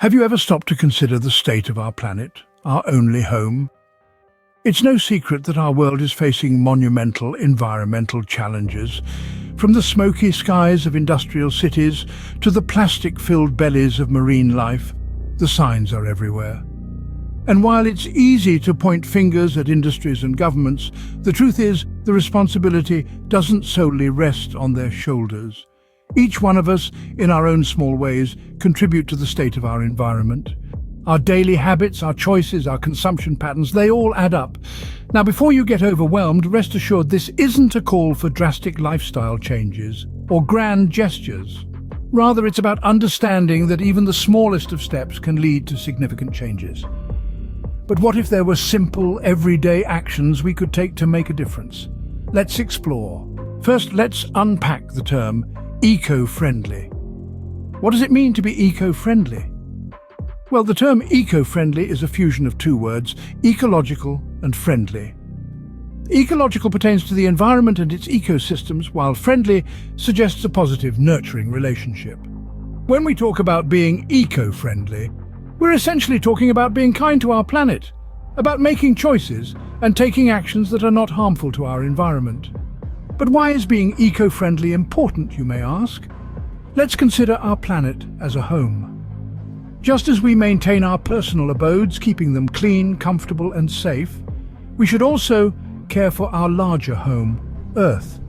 Have you ever stopped to consider the state of our planet, our only home? It's no secret that our world is facing monumental environmental challenges, from the smoky skies of industrial cities to the plastic-filled bellies of marine life. The signs are everywhere. And while it's easy to point fingers at industries and governments, the truth is the responsibility doesn't solely rest on their shoulders. Each one of us, in our own small ways, contribute to the state of our environment. Our daily habits, our choices, our consumption patterns, they all add up. Now, before you get overwhelmed, rest assured this isn't a call for drastic lifestyle changes or grand gestures. Rather, it's about understanding that even the smallest of steps can lead to significant changes. But what if there were simple, everyday actions we could take to make a difference? Let's explore. First, let's unpack the term eco-friendly. What does it mean to be eco-friendly? Well, the term eco-friendly is a fusion of two words, ecological and friendly. Ecological pertains to the environment and its ecosystems, while friendly suggests a positive, nurturing relationship. When we talk about being eco-friendly, we're essentially talking about being kind to our planet, about making choices and taking actions that are not harmful to our environment. But why is being eco-friendly important, you may ask? Let's consider our planet as a home. Just as we maintain our personal abodes, keeping them clean, comfortable and safe, we should also care for our larger home, Earth.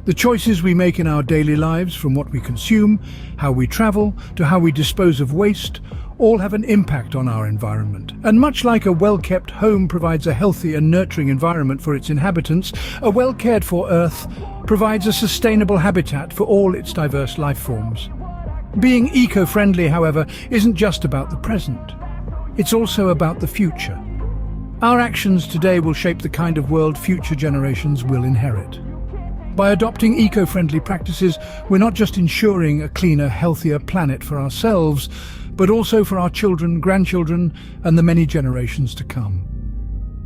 The choices we make in our daily lives, from what we consume, how we travel, to how we dispose of waste, all have an impact on our environment. And much like a well-kept home provides a healthy and nurturing environment for its inhabitants, a well-cared-for Earth provides a sustainable habitat for all its diverse life forms. Being eco-friendly, however, isn't just about the present. It's also about the future. Our actions today will shape the kind of world future generations will inherit. By adopting eco-friendly practices, we're not just ensuring a cleaner, healthier planet for ourselves, but also for our children, grandchildren, and the many generations to come.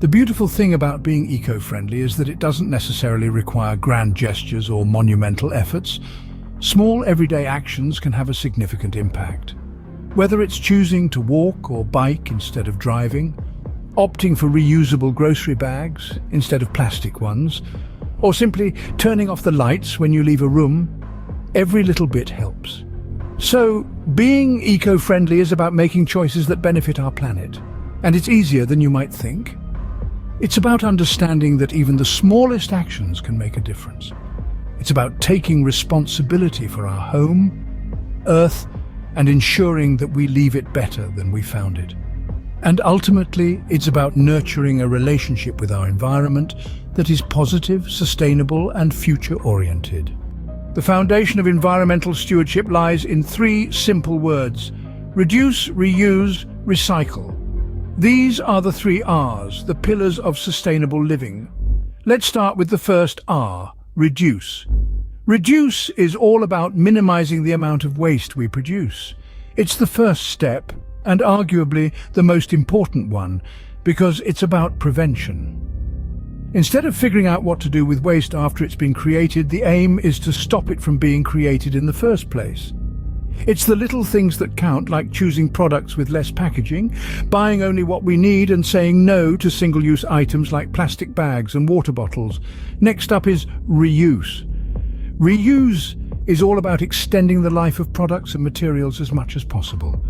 The beautiful thing about being eco-friendly is that it doesn't necessarily require grand gestures or monumental efforts. Small, everyday actions can have a significant impact. Whether it's choosing to walk or bike instead of driving, opting for reusable grocery bags instead of plastic ones, or simply turning off the lights when you leave a room, every little bit helps. So, being eco-friendly is about making choices that benefit our planet, and it's easier than you might think. It's about understanding that even the smallest actions can make a difference. It's about taking responsibility for our home, Earth, and ensuring that we leave it better than we found it. And ultimately, it's about nurturing a relationship with our environment that is positive, sustainable, and future-oriented. The foundation of environmental stewardship lies in three simple words: reduce, reuse, recycle. These are the three R's, the pillars of sustainable living. Let's start with the first R, reduce. Reduce is all about minimizing the amount of waste we produce. It's the first step, and arguably the most important one, because it's about prevention. Instead of figuring out what to do with waste after it's been created, the aim is to stop it from being created in the first place. It's the little things that count, like choosing products with less packaging, buying only what we need, and saying no to single-use items like plastic bags and water bottles. Next up is reuse. Reuse is all about extending the life of products and materials as much as possible.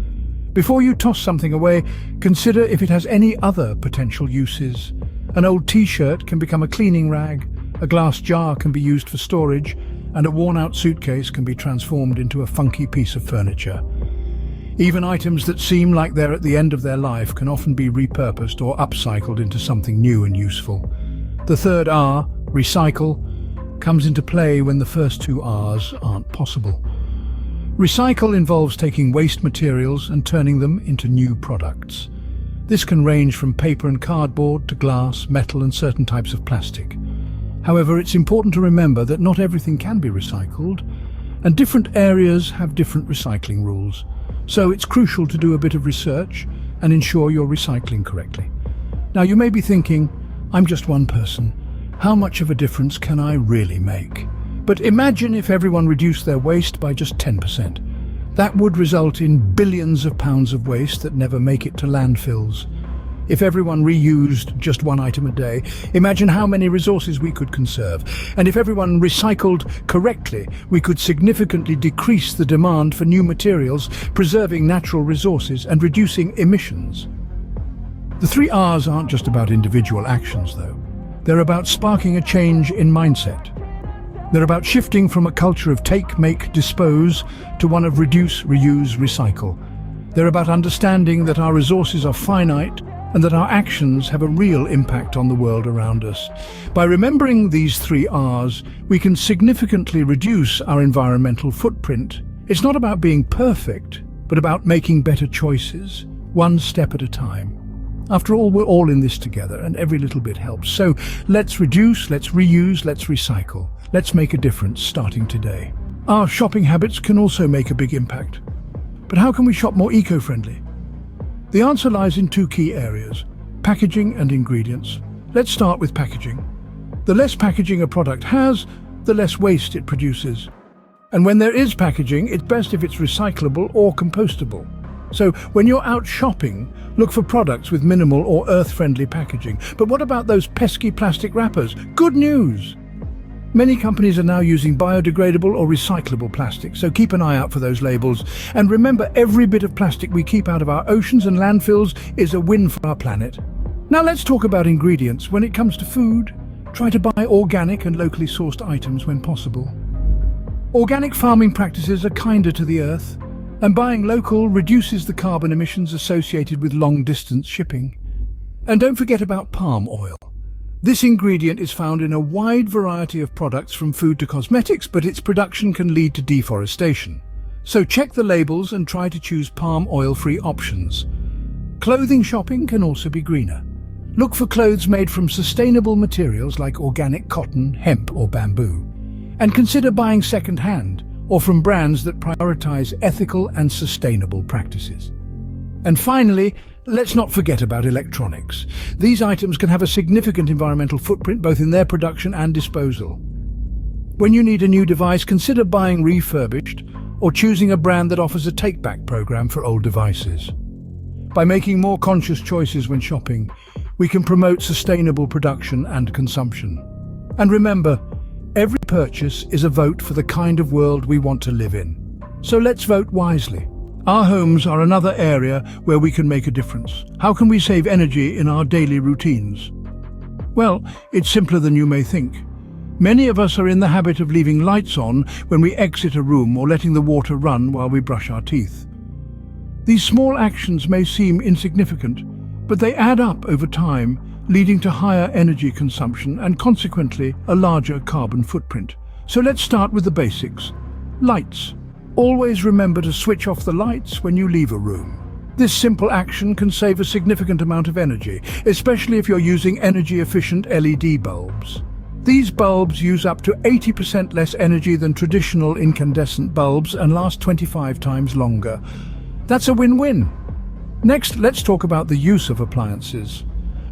Before you toss something away, consider if it has any other potential uses. An old t-shirt can become a cleaning rag, a glass jar can be used for storage, and a worn-out suitcase can be transformed into a funky piece of furniture. Even items that seem like they're at the end of their life can often be repurposed or upcycled into something new and useful. The third R, recycle, comes into play when the first two R's aren't possible. Recycle involves taking waste materials and turning them into new products. This can range from paper and cardboard to glass, metal and certain types of plastic. However, it's important to remember that not everything can be recycled, and different areas have different recycling rules. So it's crucial to do a bit of research and ensure you're recycling correctly. Now, you may be thinking, I'm just one person. How much of a difference can I really make? But imagine if everyone reduced their waste by just 10%. That would result in billions of pounds of waste that never make it to landfills. If everyone reused just one item a day, imagine how many resources we could conserve. And if everyone recycled correctly, we could significantly decrease the demand for new materials, preserving natural resources and reducing emissions. The 3 R's aren't just about individual actions, though. They're about sparking a change in mindset. They're about shifting from a culture of take, make, dispose to one of reduce, reuse, recycle. They're about understanding that our resources are finite and that our actions have a real impact on the world around us. By remembering these 3 R's, we can significantly reduce our environmental footprint. It's not about being perfect, but about making better choices, one step at a time. After all, we're all in this together, and every little bit helps. So let's reduce, let's reuse, let's recycle. Let's make a difference starting today. Our shopping habits can also make a big impact. But how can we shop more eco-friendly? The answer lies in 2 key areas: packaging and ingredients. Let's start with packaging. The less packaging a product has, the less waste it produces. And when there is packaging, it's best if it's recyclable or compostable. So when you're out shopping, look for products with minimal or earth-friendly packaging. But what about those pesky plastic wrappers? Good news! Many companies are now using biodegradable or recyclable plastic, so keep an eye out for those labels. And remember, every bit of plastic we keep out of our oceans and landfills is a win for our planet. Now let's talk about ingredients. When it comes to food, try to buy organic and locally sourced items when possible. Organic farming practices are kinder to the earth, and buying local reduces the carbon emissions associated with long-distance shipping. And don't forget about palm oil. This ingredient is found in a wide variety of products from food to cosmetics, but its production can lead to deforestation. So check the labels and try to choose palm oil-free options. Clothing shopping can also be greener. Look for clothes made from sustainable materials like organic cotton, hemp or bamboo. And consider buying second-hand or from brands that prioritize ethical and sustainable practices. And finally, let's not forget about electronics. These items can have a significant environmental footprint both in their production and disposal. When you need a new device, consider buying refurbished or choosing a brand that offers a take-back program for old devices. By making more conscious choices when shopping, we can promote sustainable production and consumption. And remember, every purchase is a vote for the kind of world we want to live in. So let's vote wisely. Our homes are another area where we can make a difference. How can we save energy in our daily routines? Well, it's simpler than you may think. Many of us are in the habit of leaving lights on when we exit a room or letting the water run while we brush our teeth. These small actions may seem insignificant, but they add up over time, leading to higher energy consumption and consequently a larger carbon footprint. So let's start with the basics. Lights. Always remember to switch off the lights when you leave a room. This simple action can save a significant amount of energy, especially if you're using energy-efficient LED bulbs. These bulbs use up to 80% less energy than traditional incandescent bulbs and last 25 times longer. That's a win-win. Next, let's talk about the use of appliances.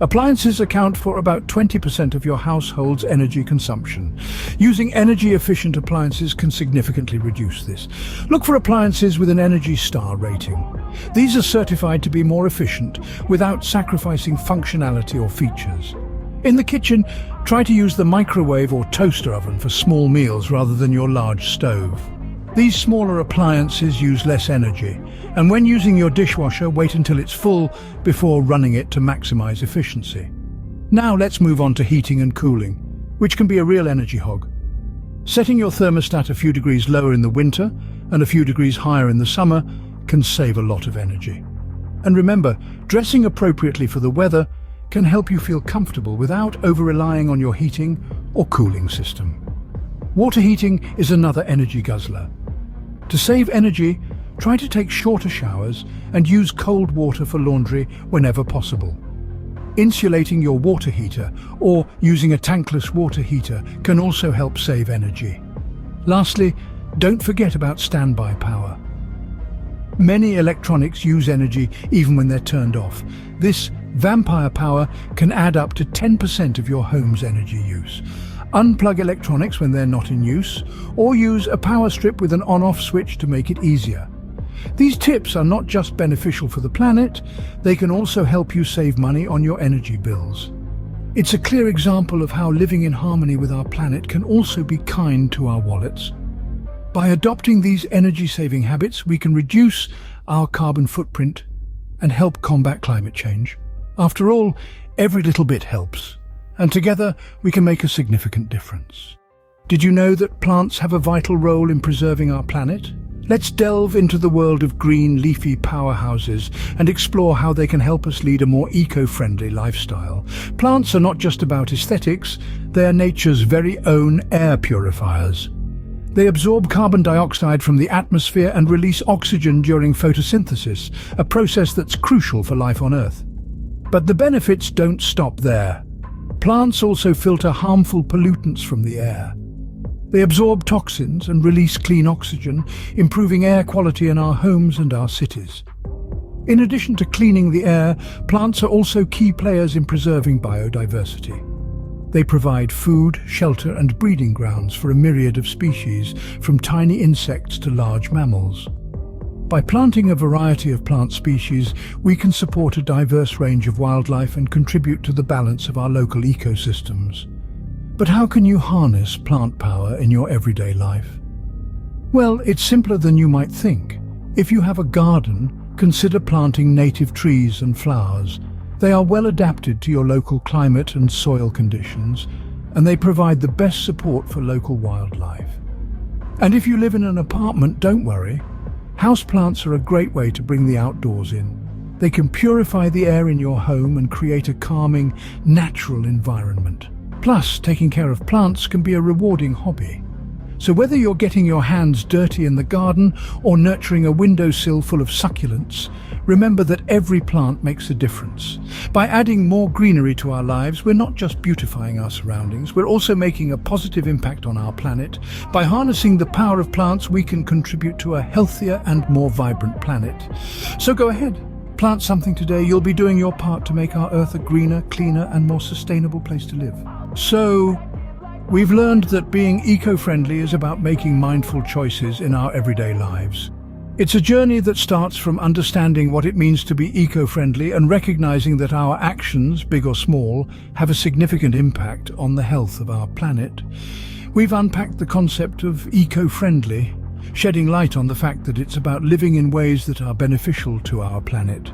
Appliances account for about 20% of your household's energy consumption. Using energy-efficient appliances can significantly reduce this. Look for appliances with an Energy Star rating. These are certified to be more efficient without sacrificing functionality or features. In the kitchen, try to use the microwave or toaster oven for small meals rather than your large stove. These smaller appliances use less energy, and when using your dishwasher, wait until it's full before running it to maximize efficiency. Now let's move on to heating and cooling, which can be a real energy hog. Setting your thermostat a few degrees lower in the winter and a few degrees higher in the summer can save a lot of energy. And remember, dressing appropriately for the weather can help you feel comfortable without over-relying on your heating or cooling system. Water heating is another energy guzzler. To save energy, try to take shorter showers and use cold water for laundry whenever possible. Insulating your water heater or using a tankless water heater can also help save energy. Lastly, don't forget about standby power. Many electronics use energy even when they're turned off. This vampire power can add up to 10% of your home's energy use. Unplug electronics when they're not in use, or use a power strip with an on-off switch to make it easier. These tips are not just beneficial for the planet, they can also help you save money on your energy bills. It's a clear example of how living in harmony with our planet can also be kind to our wallets. By adopting these energy-saving habits, we can reduce our carbon footprint and help combat climate change. After all, every little bit helps, and together we can make a significant difference. Did you know that plants have a vital role in preserving our planet? Let's delve into the world of green, leafy powerhouses and explore how they can help us lead a more eco-friendly lifestyle. Plants are not just about aesthetics, they are nature's very own air purifiers. They absorb carbon dioxide from the atmosphere and release oxygen during photosynthesis, a process that's crucial for life on Earth. But the benefits don't stop there. Plants also filter harmful pollutants from the air. They absorb toxins and release clean oxygen, improving air quality in our homes and our cities. In addition to cleaning the air, plants are also key players in preserving biodiversity. They provide food, shelter and breeding grounds for a myriad of species, from tiny insects to large mammals. By planting a variety of plant species, we can support a diverse range of wildlife and contribute to the balance of our local ecosystems. But how can you harness plant power in your everyday life? Well, it's simpler than you might think. If you have a garden, consider planting native trees and flowers. They are well adapted to your local climate and soil conditions, and they provide the best support for local wildlife. And if you live in an apartment, don't worry. Houseplants are a great way to bring the outdoors in. They can purify the air in your home and create a calming, natural environment. Plus, taking care of plants can be a rewarding hobby. So whether you're getting your hands dirty in the garden or nurturing a windowsill full of succulents, remember that every plant makes a difference. By adding more greenery to our lives, we're not just beautifying our surroundings, we're also making a positive impact on our planet. By harnessing the power of plants, we can contribute to a healthier and more vibrant planet. So go ahead, plant something today. You'll be doing your part to make our Earth a greener, cleaner and more sustainable place to live. So, we've learned that being eco-friendly is about making mindful choices in our everyday lives. It's a journey that starts from understanding what it means to be eco-friendly and recognizing that our actions, big or small, have a significant impact on the health of our planet. We've unpacked the concept of eco-friendly, shedding light on the fact that it's about living in ways that are beneficial to our planet.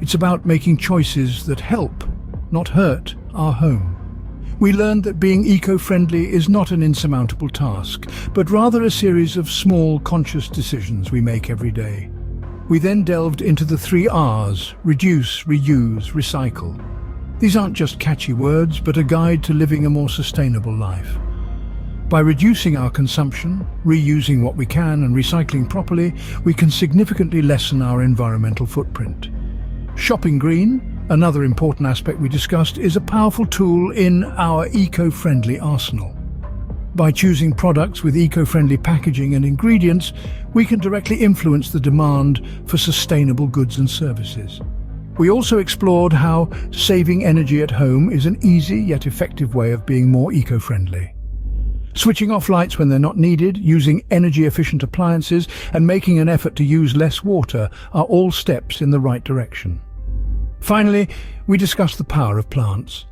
It's about making choices that help, not hurt, our home. We learned that being eco-friendly is not an insurmountable task, but rather a series of small, conscious decisions we make every day. We then delved into the 3 R's: reduce, reuse, recycle. These aren't just catchy words, but a guide to living a more sustainable life. By reducing our consumption, reusing what we can and recycling properly, we can significantly lessen our environmental footprint. Shopping green, another important aspect we discussed, is a powerful tool in our eco-friendly arsenal. By choosing products with eco-friendly packaging and ingredients, we can directly influence the demand for sustainable goods and services. We also explored how saving energy at home is an easy yet effective way of being more eco-friendly. Switching off lights when they're not needed, using energy-efficient appliances, and making an effort to use less water are all steps in the right direction. Finally, we discussed the power of plants.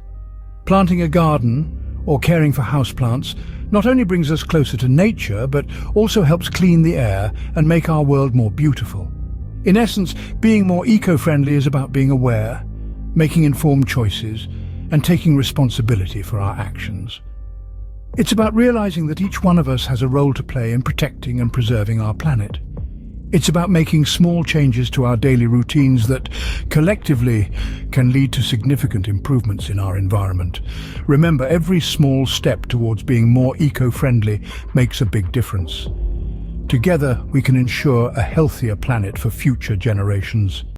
Planting a garden or caring for houseplants not only brings us closer to nature, but also helps clean the air and make our world more beautiful. In essence, being more eco-friendly is about being aware, making informed choices, and taking responsibility for our actions. It's about realizing that each one of us has a role to play in protecting and preserving our planet. It's about making small changes to our daily routines that, collectively, can lead to significant improvements in our environment. Remember, every small step towards being more eco-friendly makes a big difference. Together, we can ensure a healthier planet for future generations.